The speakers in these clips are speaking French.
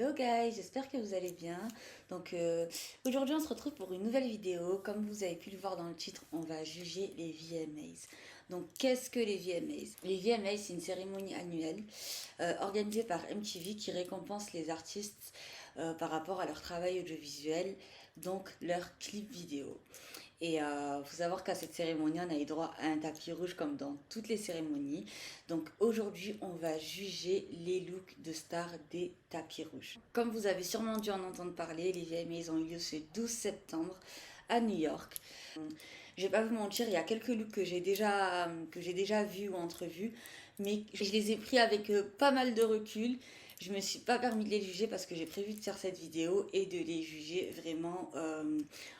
Hello guys, j'espère que vous allez bien. Aujourd'hui on se retrouve pour une nouvelle vidéo. Comme vous avez pu le voir dans le titre, on va juger les VMAs. Donc qu'est-ce que les VMAs? Les VMAs, c'est une cérémonie annuelle organisée par MTV qui récompense les artistes par rapport à leur travail audiovisuel, donc leur clip vidéo. Et faut savoir qu'à cette cérémonie, on a eu droit à un tapis rouge comme dans toutes les cérémonies. Donc aujourd'hui, on va juger les looks de stars des tapis rouges. Comme vous avez sûrement dû en entendre parler, les VMAs ont eu lieu ce 12 septembre à New York. Je vais pas vous mentir, il y a quelques looks que j'ai déjà vus ou entrevus, mais je les ai pris avec pas mal de recul. Je me suis pas permis de les juger parce que j'ai prévu de faire cette vidéo et de les juger vraiment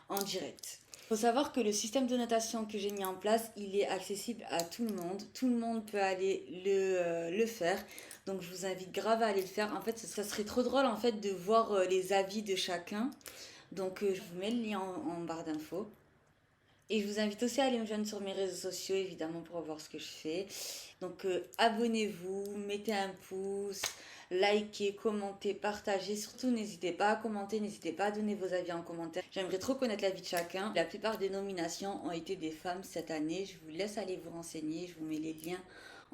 en direct. Il faut savoir que le système de notation que j'ai mis en place, il est accessible à tout le monde. Tout le monde peut aller le faire. Donc je vous invite grave à aller le faire. En fait, ça serait trop drôle en fait de voir les avis de chacun. Donc je vous mets le lien en barre d'infos. Et je vous invite aussi à aller me joindre sur mes réseaux sociaux, évidemment, pour voir ce que je fais. Donc, abonnez-vous, mettez un pouce, likez, commentez, partagez. Surtout, n'hésitez pas à commenter, n'hésitez pas à donner vos avis en commentaire. J'aimerais trop connaître l'avis de chacun. La plupart des nominations ont été des femmes cette année. Je vous laisse aller vous renseigner. Je vous mets les liens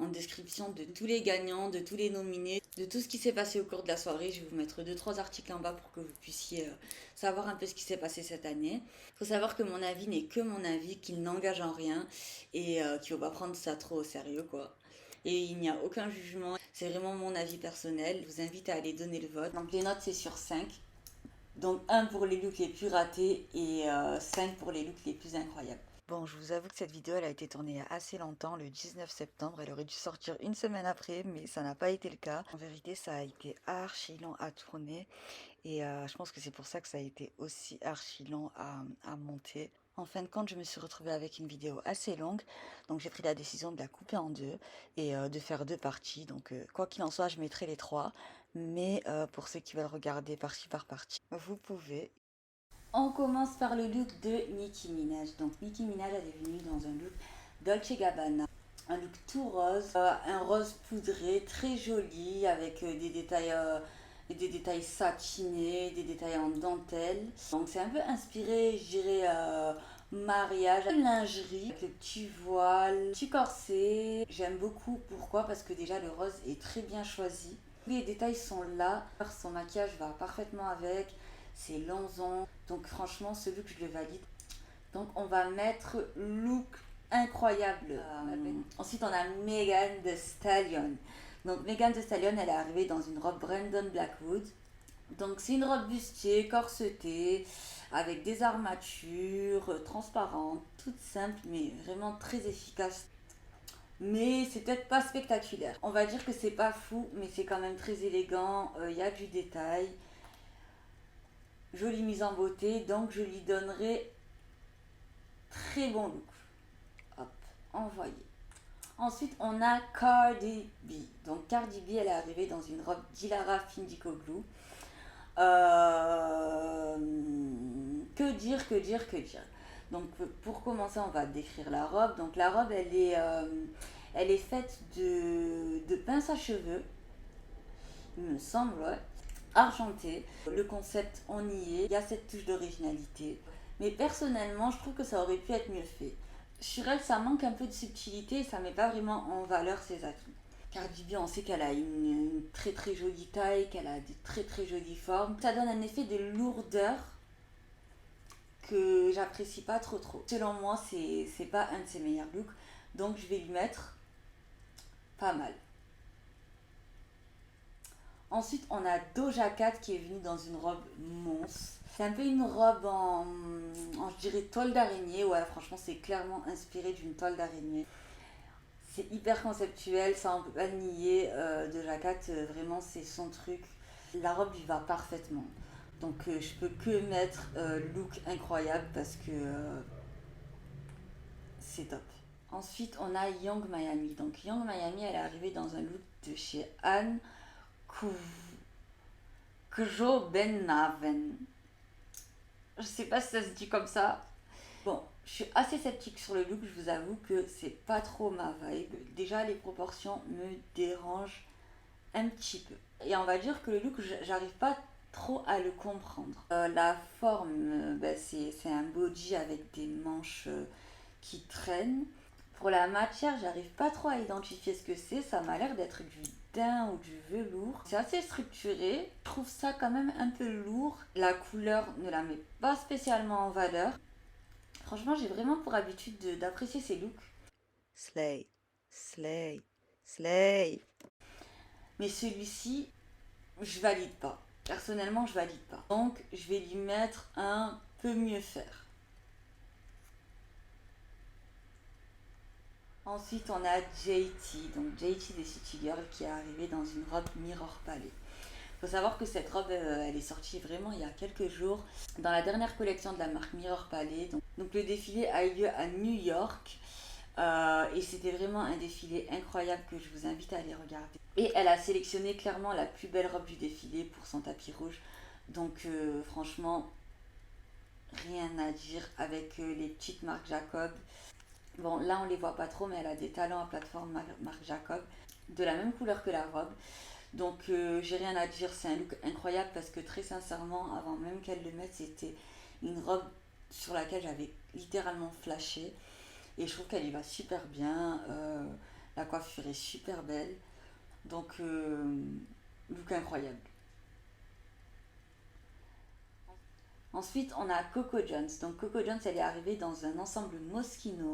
en description de tous les gagnants, de tous les nominés, de tout ce qui s'est passé au cours de la soirée. Je vais vous mettre 2-3 articles en bas pour que vous puissiez savoir un peu ce qui s'est passé cette année. Il faut savoir que mon avis n'est que mon avis, qu'il n'engage en rien et qu'il ne faut pas prendre ça trop au sérieux, quoi. Et il n'y a aucun jugement, c'est vraiment mon avis personnel. Je vous invite à aller donner le vote. Donc les notes, c'est sur 5. Donc 1 pour les looks les plus ratés et 5 pour les looks les plus incroyables. Bon, je vous avoue que cette vidéo, elle a été tournée il y a assez longtemps, le 19 septembre. Elle aurait dû sortir une semaine après, mais ça n'a pas été le cas. En vérité, ça a été archi long à tourner. Et je pense que c'est pour ça que ça a été aussi archi long à monter. En fin de compte, je me suis retrouvée avec une vidéo assez longue. Donc j'ai pris la décision de la couper en deux et de faire 2 parties. Donc quoi qu'il en soit, je mettrai les 3. Mais pour ceux qui veulent regarder partie par partie, vous pouvez. On commence par le look de Nicki Minaj. Donc Nicki Minaj, elle est venue dans un look Dolce Gabbana. Un look tout rose, un rose poudré, très joli, avec des détails satinés, des détails en dentelle. Donc c'est un peu inspiré, je dirais, mariage, lingerie, avec le petit voile, petit corset. J'aime beaucoup, pourquoi? Parce que déjà le rose est très bien choisi. Les détails sont là, son maquillage va parfaitement avec, ses longs ongles. Donc franchement, ce look, je le valide. Donc on va mettre look incroyable. Ensuite, on a Megan Thee Stallion. Donc Megan Thee Stallion, elle est arrivée dans une robe Brandon Blackwood. Donc c'est une robe bustier, corsetée, avec des armatures transparentes, toute simple, mais vraiment très efficace. Mais c'est peut-être pas spectaculaire. On va dire que c'est pas fou, mais c'est quand même très élégant. Il y a du détail. Jolie mise en beauté, donc je lui donnerai très bon look. Hop, envoyé. Ensuite, on a Cardi B. Donc, Cardi B, elle est arrivée dans une robe Dilara Findico Glue. Que dire. Donc, pour commencer, on va décrire la robe. Donc, la robe, elle est faite de pinces à cheveux, il me semble, ouais. Argenté. Le concept, on y est. Il y a cette touche d'originalité. Mais personnellement, je trouve que ça aurait pu être mieux fait. Sur elle, ça manque un peu de subtilité et ça met pas vraiment en valeur ses atouts. Cardi B, on sait qu'elle a une très très jolie taille, qu'elle a des très très jolies formes. Ça donne un effet de lourdeur que j'apprécie pas trop. Selon moi, c'est pas un de ses meilleurs looks. Donc je vais lui mettre pas mal. Ensuite, on a Doja Cat qui est venue dans une robe monstre. C'est un peu une robe je dirais, toile d'araignée. Ouais, franchement, c'est clairement inspiré d'une toile d'araignée. C'est hyper conceptuel, ça on peut pas le nier. Doja Cat, vraiment, c'est son truc. La robe lui va parfaitement. Donc, je peux que mettre look incroyable parce que c'est top. Ensuite, on a Young Miami. Donc, Young Miami, elle est arrivée dans un look de chez Anne Kjo Ben Naven. Je sais pas si ça se dit comme ça. Bon, je suis assez sceptique sur le look, je vous avoue que c'est pas trop ma vibe. Déjà, les proportions me dérangent un petit peu. Et on va dire que le look, j'arrive pas trop à le comprendre. La forme, c'est un body avec des manches qui traînent. Pour la matière, j'arrive pas trop à identifier ce que c'est. Ça m'a l'air d'être du daim ou du velours. C'est assez structuré. Je trouve ça quand même un peu lourd. La couleur ne la met pas spécialement en valeur. Franchement, j'ai vraiment pour habitude d'apprécier ces looks. Slay, slay, slay. Mais celui-ci, je valide pas. Personnellement, je valide pas. Donc, je vais lui mettre un peu mieux faire. Ensuite, on a JT, donc JT des City Girls qui est arrivée dans une robe Mirror Palais. Il faut savoir que cette robe, elle est sortie vraiment il y a quelques jours dans la dernière collection de la marque Mirror Palais. Donc le défilé a eu lieu à New York et c'était vraiment un défilé incroyable que je vous invite à aller regarder. Et elle a sélectionné clairement la plus belle robe du défilé pour son tapis rouge. Donc franchement, rien à dire avec les petites marques Jacob. Bon, là on les voit pas trop, mais elle a des talents à plateforme marque Jacob, de la même couleur que la robe. Donc j'ai rien à dire, c'est un look incroyable parce que très sincèrement, avant même qu'elle le mette, c'était une robe sur laquelle j'avais littéralement flashé. Et je trouve qu'elle y va super bien. La coiffure est super belle. Donc look incroyable. Ensuite, on a Coco Jones. Donc Coco Jones, elle est arrivée dans un ensemble Moschino,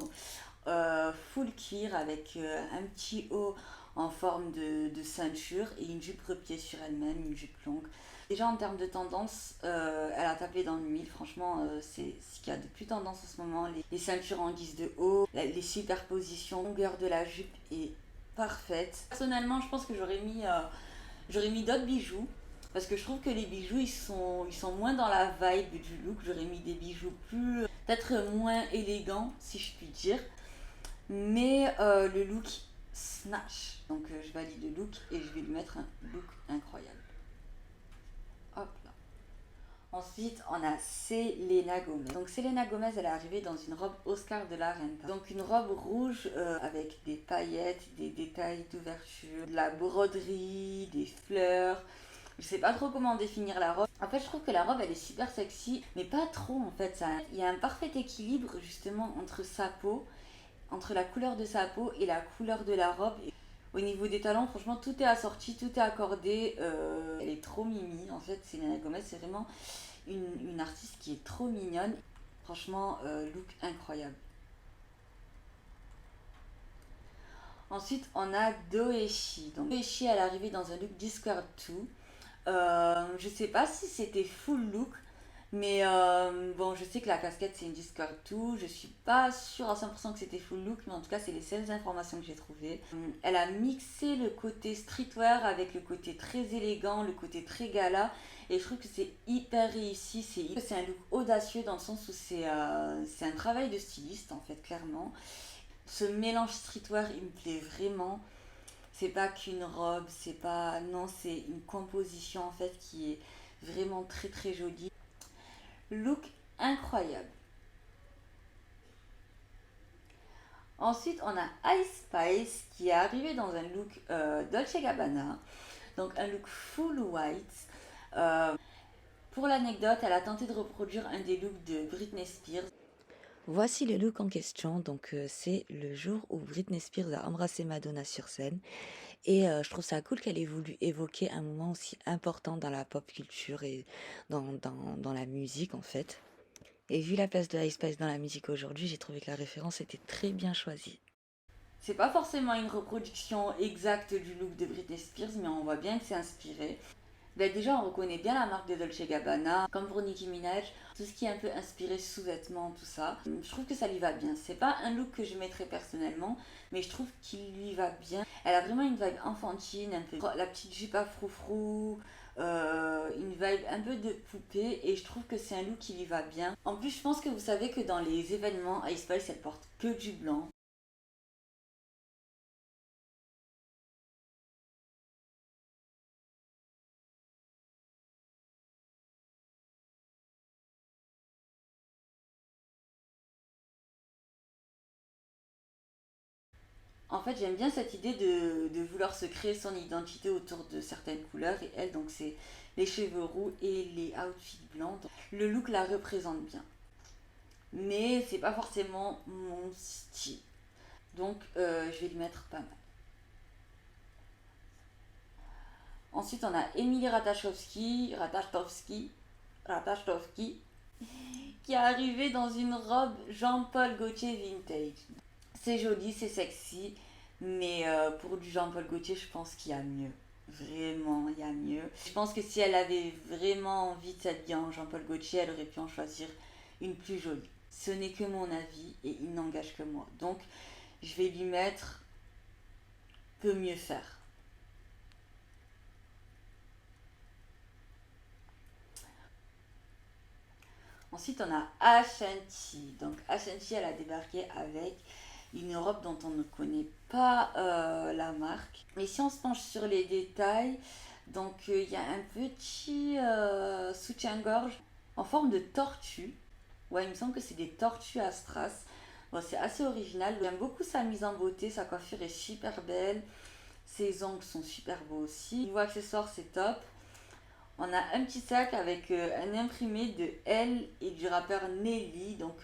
full cuir avec un petit haut en forme de ceinture et une jupe repliée sur elle-même, une jupe longue. Déjà en termes de tendance, elle a tapé dans le mille. Franchement, c'est ce qu'il y a de plus tendance en ce moment. Les ceintures en guise de haut, les superpositions, longueur de la jupe est parfaite. Personnellement, je pense que j'aurais mis d'autres bijoux. Parce que je trouve que les bijoux, ils sont moins dans la vibe du look. J'aurais mis des bijoux plus, peut-être moins élégants, si je puis dire. Mais le look snatch. Donc je valide le look et je vais lui mettre un look incroyable. Hop là. Ensuite, on a Selena Gomez. Donc Selena Gomez, elle est arrivée dans une robe Oscar de la Renta. Donc une robe rouge avec des paillettes, des détails d'ouverture, de la broderie, des fleurs. Je sais pas trop comment définir la robe. En fait, je trouve que la robe, elle est super sexy, mais pas trop en fait. Il y a un parfait équilibre justement entre sa peau, entre la couleur de sa peau et la couleur de la robe. Au niveau des talons, franchement, tout est assorti, tout est accordé. Elle est trop mimi. En fait, Selena Gomez, c'est vraiment une artiste qui est trop mignonne. Franchement, look incroyable. Ensuite, on a Doeshi. Donc, Doeshi, elle est arrivée dans un look Discord 2. Je sais pas si c'était full look, mais bon, je sais que la casquette c'est une Discord 2. Je suis pas sûre à 100% que c'était full look, mais en tout cas, c'est les seules informations que j'ai trouvées. Elle a mixé le côté streetwear avec le côté très élégant, le côté très gala, et je trouve que c'est hyper réussi. C'est un look audacieux dans le sens où c'est un travail de styliste en fait, clairement. Ce mélange streetwear, il me plaît vraiment. C'est pas qu'une robe, c'est pas. Non, c'est une composition en fait qui est vraiment très très jolie. Look incroyable. Ensuite, on a Ice Spice qui est arrivé dans un look Dolce Gabbana, donc un look full white. Euh, pour l'anecdote, elle a tenté de reproduire un des looks de Britney Spears. Voici le look en question. Donc, c'est le jour où Britney Spears a embrassé Madonna sur scène. Et je trouve ça cool qu'elle ait voulu évoquer un moment aussi important dans la pop culture et dans la musique, en fait. Et vu la place de Ice Spice dans la musique aujourd'hui, j'ai trouvé que la référence était très bien choisie. C'est pas forcément une reproduction exacte du look de Britney Spears, mais on voit bien que c'est inspiré. Ben déjà, on reconnaît bien la marque de Dolce Gabbana, comme pour Nicki Minaj, tout ce qui est un peu inspiré sous-vêtements, tout ça. Je trouve que ça lui va bien. C'est pas un look que je mettrais personnellement, mais je trouve qu'il lui va bien. Elle a vraiment une vibe enfantine, un peu la petite jupe à froufrou, une vibe un peu de poupée, et je trouve que c'est un look qui lui va bien. En plus, je pense que vous savez que dans les événements, Ice Spice, elle porte que du blanc. En fait, j'aime bien cette idée de vouloir se créer son identité autour de certaines couleurs. Et elle, donc, c'est les cheveux roux et les outfits blancs. Donc, le look la représente bien. Mais c'est pas forcément mon style. Donc, je vais lui mettre pas mal. Ensuite, on a Emily Ratajkowski, qui est arrivée dans une robe Jean-Paul Gaultier vintage. C'est joli, c'est sexy, mais pour du Jean-Paul Gaultier, je pense qu'il y a mieux. Vraiment, il y a mieux. Je pense que si elle avait vraiment envie de s'habiller en Jean-Paul Gaultier, elle aurait pu en choisir une plus jolie. Ce n'est que mon avis et il n'engage que moi. Donc, je vais lui mettre peut mieux faire. Ensuite, on a Ashanti. Donc, Ashanti, elle a débarqué avec une robe dont on ne connaît pas la marque. Mais si on se penche sur les détails, donc il y a un petit soutien-gorge en forme de tortue. Ouais, il me semble que c'est des tortues à strass. Bon, c'est assez original. J'aime beaucoup sa mise en beauté. Sa coiffure est super belle. Ses ongles sont super beaux aussi. Niveau accessoires, c'est top. On a un petit sac avec un imprimé de Elle et du rappeur Nelly. Donc,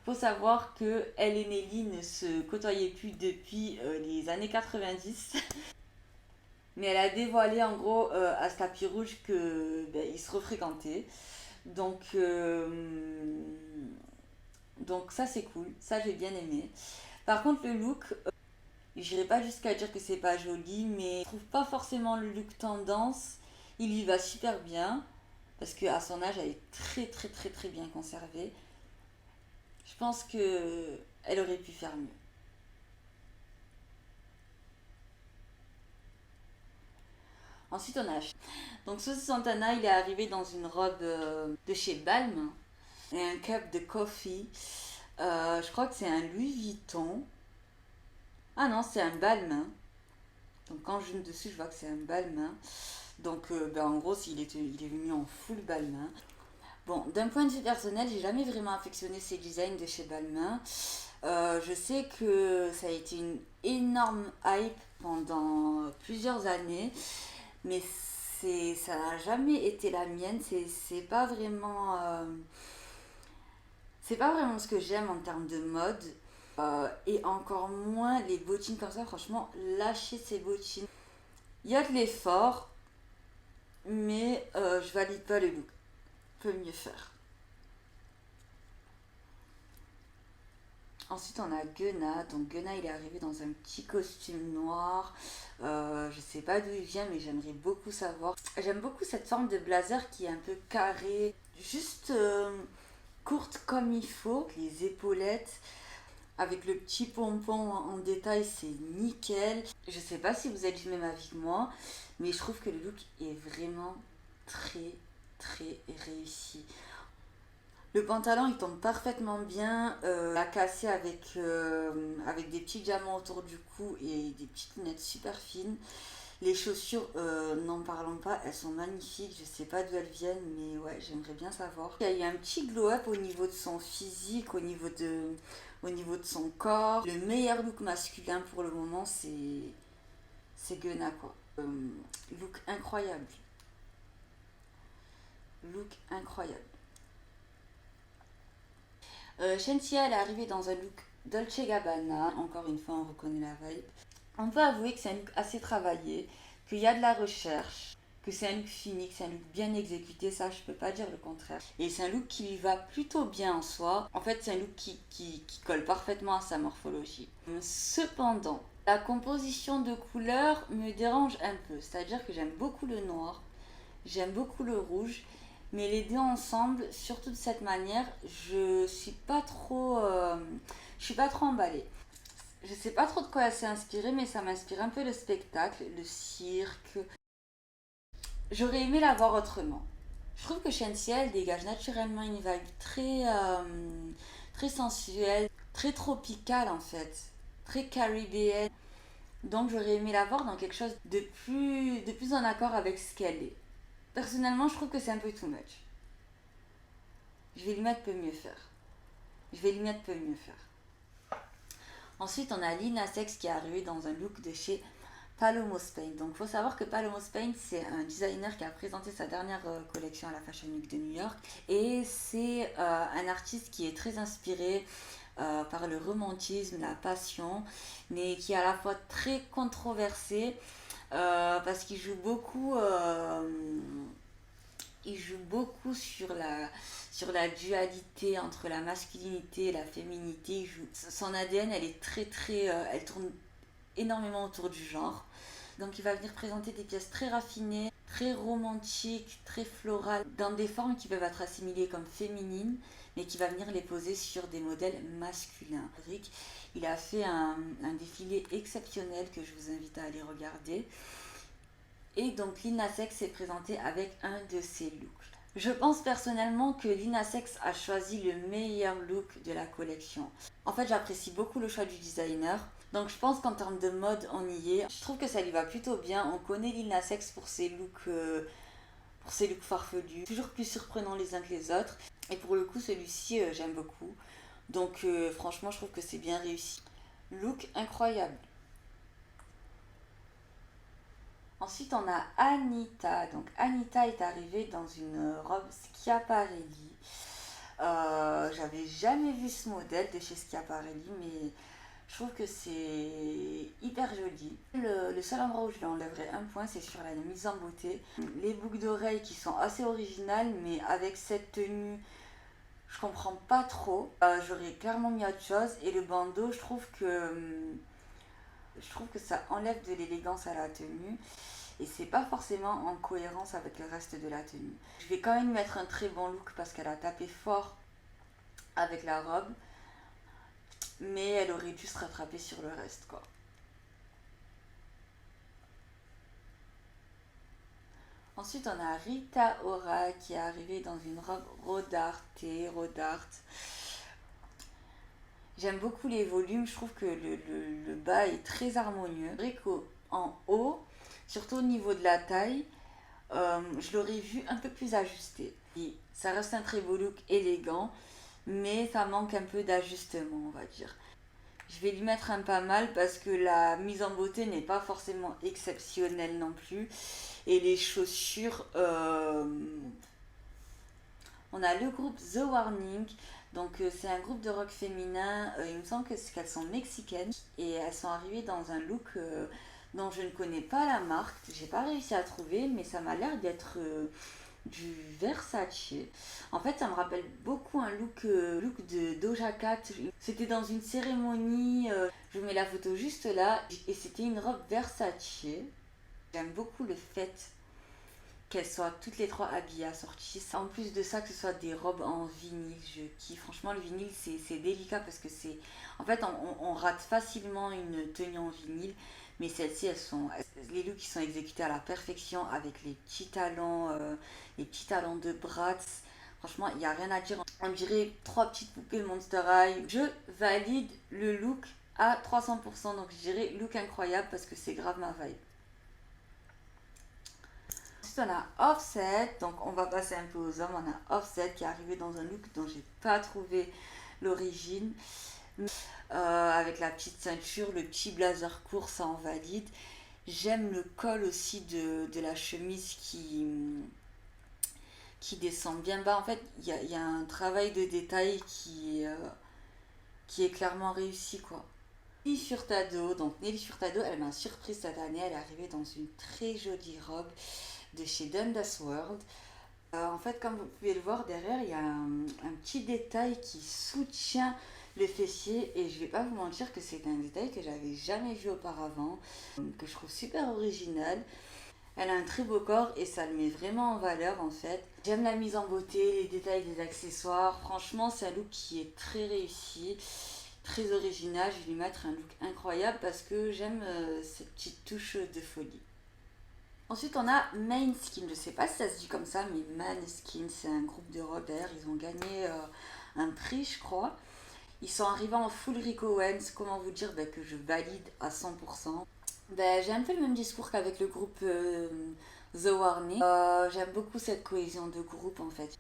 faut savoir que Elle et Nelly ne se côtoyaient plus depuis les années 90. Mais elle a dévoilé en gros à ce tapis rouge que ils se refréquentaient. Donc, donc ça c'est cool. Ça j'ai bien aimé. Par contre, le look, j'irai pas jusqu'à dire que c'est pas joli, mais je trouve pas forcément le look tendance. Il y va super bien parce qu'à son âge, elle est très très très très bien conservée. Je pense que elle aurait pu faire mieux. Ensuite, on a donc Saucy Santana, il est arrivé dans une robe de chez Balm et un cup de coffee. Je crois que c'est un Louis Vuitton. Ah non, c'est un Balmain. Donc quand je zoome dessus, je vois que c'est un Balmain. Donc en gros, il est venu en full Balmain. Bon, d'un point de vue personnel, j'ai jamais vraiment affectionné ces designs de chez Balmain. Je sais que ça a été une énorme hype pendant plusieurs années, mais ça n'a jamais été la mienne. C'est pas vraiment ce que j'aime en termes de mode. Et encore moins les bottines comme ça, franchement, lâcher ces bottines. Il y a de l'effort, mais je valide pas le look. Peut mieux faire. Ensuite, on a Guena. Donc, Guena, il est arrivé dans un petit costume noir. Je sais pas d'où il vient, mais j'aimerais beaucoup savoir. J'aime beaucoup cette forme de blazer qui est un peu carré, juste courte comme il faut. Les épaulettes, avec le petit pompon en détail, c'est nickel. Je sais pas si vous êtes du même avis que moi, mais je trouve que le look est vraiment très, très réussi. Le pantalon il tombe parfaitement bien, à casser avec des petits diamants autour du cou et des petites lunettes super fines. Les chaussures, n'en parlons pas, elles sont magnifiques, je sais pas d'où elles viennent, mais ouais, j'aimerais bien savoir. Il y a eu un petit glow-up au niveau de son physique, au niveau de son corps. Le meilleur look masculin pour le moment, c'est Guena quoi. Look incroyable. Look incroyable. Shensia, elle est arrivée dans un look Dolce Gabbana. Encore une fois, on reconnaît la vibe. On peut avouer que c'est un look assez travaillé, qu'il y a de la recherche, que c'est un look fini, que c'est un look bien exécuté. Ça, je peux pas dire le contraire. Et c'est un look qui lui va plutôt bien en soi. En fait, c'est un look qui colle parfaitement à sa morphologie. Cependant, la composition de couleurs me dérange un peu. C'est-à-dire que j'aime beaucoup le noir, j'aime beaucoup le rouge. Mais les deux ensemble, surtout de cette manière, je suis pas trop emballée. Je sais pas trop de quoi elle s'est inspirée, mais ça m'inspire un peu le spectacle, le cirque. J'aurais aimé la voir autrement. Je trouve que Shensia, elle dégage naturellement une vibe très sensuelle, très tropicale en fait, très caribéenne. Donc j'aurais aimé la voir dans quelque chose de plus en accord avec ce qu'elle est. Personnellement, je trouve que c'est un peu too much. Je vais lui mettre peut mieux faire. Je vais lui mettre peut mieux faire. Ensuite, on a Lina Sex qui est arrivé dans un look de chez Palomos Paint. Donc, il faut savoir que Palomos Paint, c'est un designer qui a présenté sa dernière collection à la Fashion Week de New York. Et c'est un artiste qui est très inspiré par le romantisme, la passion, mais qui est à la fois très controversé parce qu'il joue beaucoup. Il joue beaucoup sur la dualité entre la masculinité et la féminité. Son ADN, elle est elle tourne énormément autour du genre. Donc il va venir présenter des pièces très raffinées, très romantiques, très florales, dans des formes qui peuvent être assimilées comme féminines, mais qui va venir les poser sur des modèles masculins. Il a fait un défilé exceptionnel que je vous invite à aller regarder. Et donc Lina Sex s'est présentée avec un de ses looks. Je pense personnellement que Lina Sex a choisi le meilleur look de la collection. En fait, j'apprécie beaucoup le choix du designer. Donc je pense qu'en termes de mode, on y est. Je trouve que ça lui va plutôt bien. On connaît Lina Sex pour ses looks farfelus, toujours plus surprenants les uns que les autres. Et pour le coup, celui-ci, j'aime beaucoup. Donc franchement, je trouve que c'est bien réussi. Look incroyable. Ensuite, on a Anita. Donc, Anita est arrivée dans une robe Schiaparelli. J'avais jamais vu ce modèle de chez Schiaparelli, mais je trouve que c'est hyper joli. Le seul endroit où je lui enlèverais un point, c'est sur la mise en beauté. Les boucles d'oreilles qui sont assez originales, mais avec cette tenue, je comprends pas trop. J'aurais clairement mis autre chose. Et le bandeau, je trouve que ça enlève de l'élégance à la tenue et c'est pas forcément en cohérence avec le reste de la tenue. Je vais quand même mettre un très bon look parce qu'elle a tapé fort avec la robe, mais elle aurait dû se rattraper sur le reste quoi. Ensuite, on a Rita Ora qui est arrivée dans une robe Rodarte. J'aime beaucoup les volumes, je trouve que le bas est très harmonieux. C'est vrai qu'en haut, surtout au niveau de la taille, je l'aurais vu un peu plus ajusté. Et ça reste un très beau look élégant, mais ça manque un peu d'ajustement, on va dire. Je vais lui mettre un pas mal parce que la mise en beauté n'est pas forcément exceptionnelle non plus. Et les chaussures, on a le groupe The Warning. Donc c'est un groupe de rock féminin, il me semble qu'elles sont mexicaines et elles sont arrivées dans un look dont je ne connais pas la marque, j'ai pas réussi à trouver mais ça m'a l'air d'être du Versace. En fait ça me rappelle beaucoup un look de Doja Cat, c'était dans une cérémonie, je vous mets la photo juste là et c'était une robe Versace. J'aime beaucoup le fait qu'elles soient toutes les trois habillées assorties. En plus de ça, que ce soit des robes en vinyle, je kiffe. Franchement, le vinyle, c'est délicat parce que c'est... En fait, on rate facilement une tenue en vinyle, mais celles-ci, les looks qui sont exécutés à la perfection avec les petits talons de Bratz. Franchement, il n'y a rien à dire. On dirait trois petites poupées Monster High. Je valide le look à 300%, donc je dirais look incroyable parce que c'est grave ma vibe. Ensuite, on a Offset, donc on va passer un peu aux hommes. On a Offset qui est arrivé dans un look dont j'ai pas trouvé l'origine, avec la petite ceinture, le petit blazer court, ça en valide. J'aime le col aussi de la chemise qui descend bien bas. En fait, il y a un travail de détail qui est clairement réussi quoi. Nelly Furtado, donc Nelly Furtado, elle m'a surprise cette année. Elle est arrivée dans une très jolie robe de chez Dundas World. En fait, comme vous pouvez le voir derrière, il y a un petit détail qui soutient le fessier et je vais pas vous mentir que c'est un détail que j'avais jamais vu auparavant, que je trouve super original. Elle a un très beau corps et ça le met vraiment en valeur en fait. J'aime la mise en beauté, les détails des accessoires. Franchement, c'est un look qui est très réussi, très original. Je vais lui mettre un look incroyable parce que j'aime cette petite touche de folie. Ensuite, on a Maneskin. Je sais pas si ça se dit comme ça, mais Maneskin, c'est un groupe de rock. D'ailleurs, ils ont gagné un prix, je crois. Ils sont arrivés en full Rick Owens. Comment vous dire que je valide à 100%. J'ai un peu le même discours qu'avec le groupe The Warning. J'aime beaucoup cette cohésion de groupe en fait.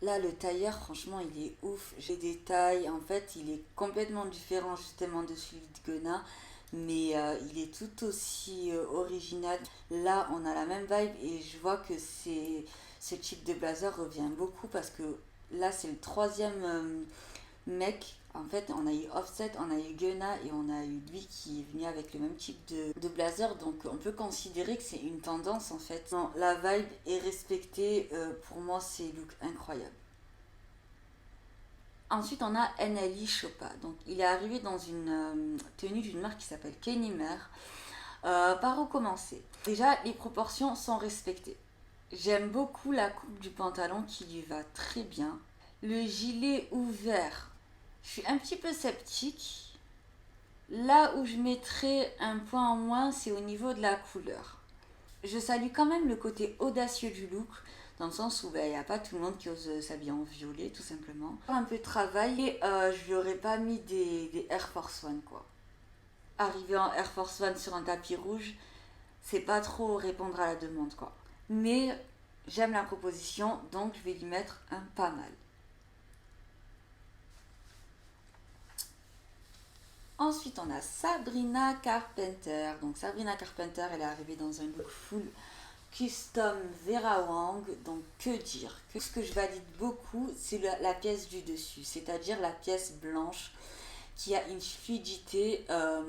Là, le tailleur, franchement, il est ouf. J'ai des tailles. En fait, il est complètement différent justement de celui de Gunna. Mais il est tout aussi original. Là, on a la même vibe et je vois que ce type de blazer revient beaucoup parce que là, c'est le troisième mec. En fait, on a eu Offset, on a eu Gunna et on a eu lui qui est venu avec le même type de blazer. Donc, on peut considérer que c'est une tendance en fait. Non, la vibe est respectée. Pour moi, c'est look incroyable. Ensuite, on a NLE Choppa. Donc, il est arrivé dans une tenue d'une marque qui s'appelle Kenny Mare. Par où commencer? Déjà, les proportions sont respectées. J'aime beaucoup la coupe du pantalon qui lui va très bien. Le gilet ouvert, je suis un petit peu sceptique. Là où je mettrais un point en moins, c'est au niveau de la couleur. Je salue quand même le côté audacieux du look, dans le sens où il n'y a pas tout le monde qui ose s'habiller en violet, tout simplement. Un peu de travail et je lui aurais pas mis des Air Force One, quoi. Arriver en Air Force One sur un tapis rouge, c'est pas trop répondre à la demande, quoi. Mais j'aime la proposition, donc je vais lui mettre un pas mal. Ensuite, on a Sabrina Carpenter. Donc Sabrina Carpenter, elle est arrivée dans un look full custom Vera Wang. Donc que dire? Ce que je valide beaucoup, c'est la pièce du dessus, c'est-à-dire la pièce blanche qui a une fluidité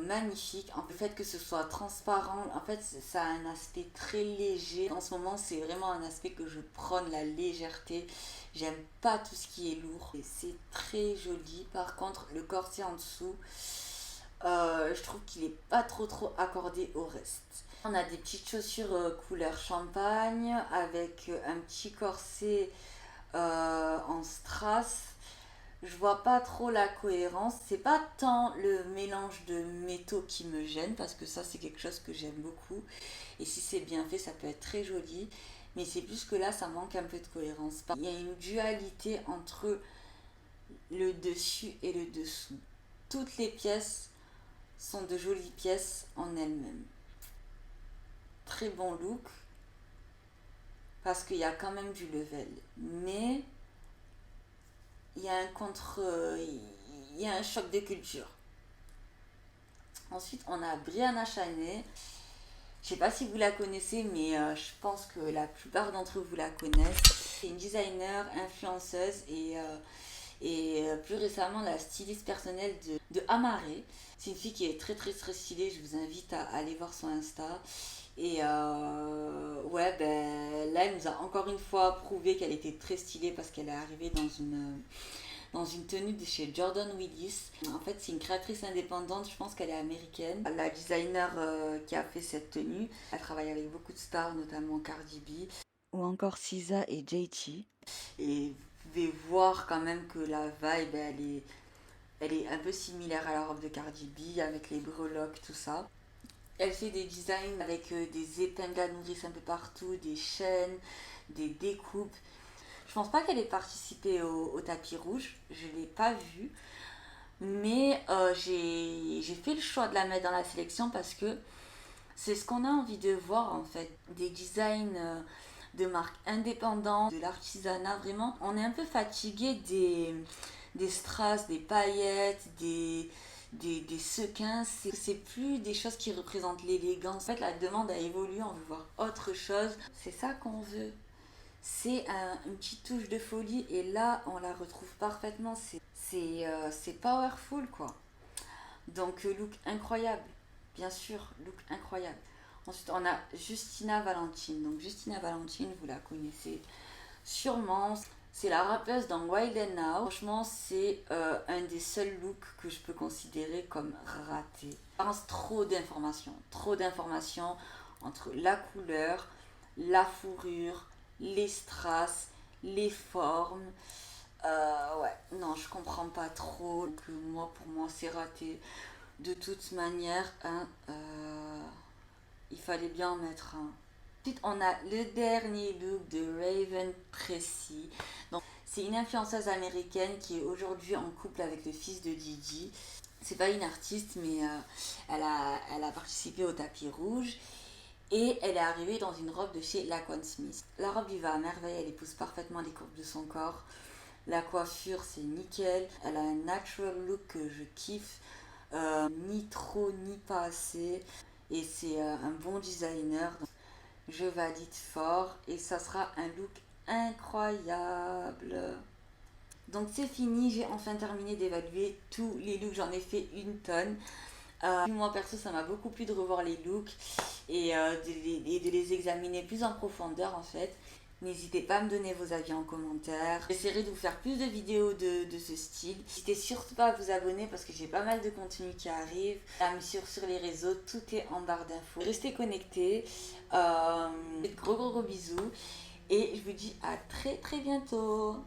magnifique. Le fait que ce soit transparent, en fait, ça a un aspect très léger. En ce moment, c'est vraiment un aspect que je prône, la légèreté. J'aime pas tout ce qui est lourd. Et c'est très joli. Par contre, le corset en dessous, je trouve qu'il est pas trop accordé au reste. On a des petites chaussures couleur champagne avec un petit corset en strass. Je vois pas trop la cohérence. C'est pas tant le mélange de métaux qui me gêne parce que ça c'est quelque chose que j'aime beaucoup. Et si c'est bien fait, ça peut être très joli. Mais c'est plus que là, ça manque un peu de cohérence. Il y a une dualité entre le dessus et le dessous. Toutes les pièces sont de jolies pièces en elles-mêmes. Très bon look parce qu'il y a quand même du level. Mais il y a il y a un choc de culture. Ensuite, on a Brianna Chaney. Je sais pas si vous la connaissez, mais je pense que la plupart d'entre vous la connaissent. C'est une designer, influenceuse et plus récemment la styliste personnelle de Amare. C'est une fille qui est très stylée. Je vous invite à aller voir son Insta. Et ouais, ben là, elle nous a encore une fois prouvé qu'elle était très stylée parce qu'elle est arrivée dans une tenue de chez Jordan Willis. En fait, c'est une créatrice indépendante, je pense qu'elle est américaine. La designer qui a fait cette tenue, elle travaille avec beaucoup de stars, notamment Cardi B. Ou encore SZA et JT. Et vous pouvez voir quand même que la vibe, elle est un peu similaire à la robe de Cardi B, avec les breloques, tout ça. Elle fait des designs avec des épingles à nourrice un peu partout, des chaînes, des découpes. Je pense pas qu'elle ait participé au tapis rouge, je l'ai pas vu. Mais j'ai fait le choix de la mettre dans la sélection parce que c'est ce qu'on a envie de voir en fait. Des designs de marques indépendantes, de l'artisanat, vraiment. On est un peu fatigué des strass, des paillettes, des sequins. C'est plus des choses qui représentent l'élégance. En fait, la demande a évolué, on veut voir autre chose. C'est ça qu'on veut. C'est une petite touche de folie et là, on la retrouve parfaitement. C'est powerful quoi. Donc, look incroyable. Bien sûr, look incroyable. Ensuite, on a Justina Valentine. Donc, Justina Valentine, vous la connaissez sûrement. C'est la rappeuse dans Wild and Now. Franchement, c'est un des seuls looks que je peux considérer comme raté. Je pense trop d'informations. Trop d'informations entre la couleur, la fourrure, les strass, les formes. Ouais, non, je comprends pas trop. Que moi, pour moi, c'est raté. De toute manière, hein, il fallait bien en mettre un. Ensuite, on a le dernier look de Raven Tracy. Donc, c'est une influenceuse américaine qui est aujourd'hui en couple avec le fils de Didi. C'est pas une artiste, mais elle a participé au tapis rouge. Et elle est arrivée dans une robe de chez Laquan Smith. La robe lui va à merveille, elle épouse parfaitement les courbes de son corps. La coiffure, c'est nickel. Elle a un natural look que je kiffe. Ni trop, ni pas assez. Et c'est un bon designer. Donc, je valide fort. Et ça sera un look incroyable. Donc c'est fini, j'ai enfin terminé d'évaluer tous les looks. J'en ai fait une tonne. Moi perso, ça m'a beaucoup plu de revoir les looks et de les examiner plus en profondeur en fait. N'hésitez pas à me donner vos avis en commentaire. J'essaierai de vous faire plus de vidéos de ce style. N'hésitez surtout pas à vous abonner parce que j'ai pas mal de contenu qui arrive. À me suivre sur les réseaux, tout est en barre d'infos. Restez connectés. Gros bisous. Et je vous dis à très bientôt.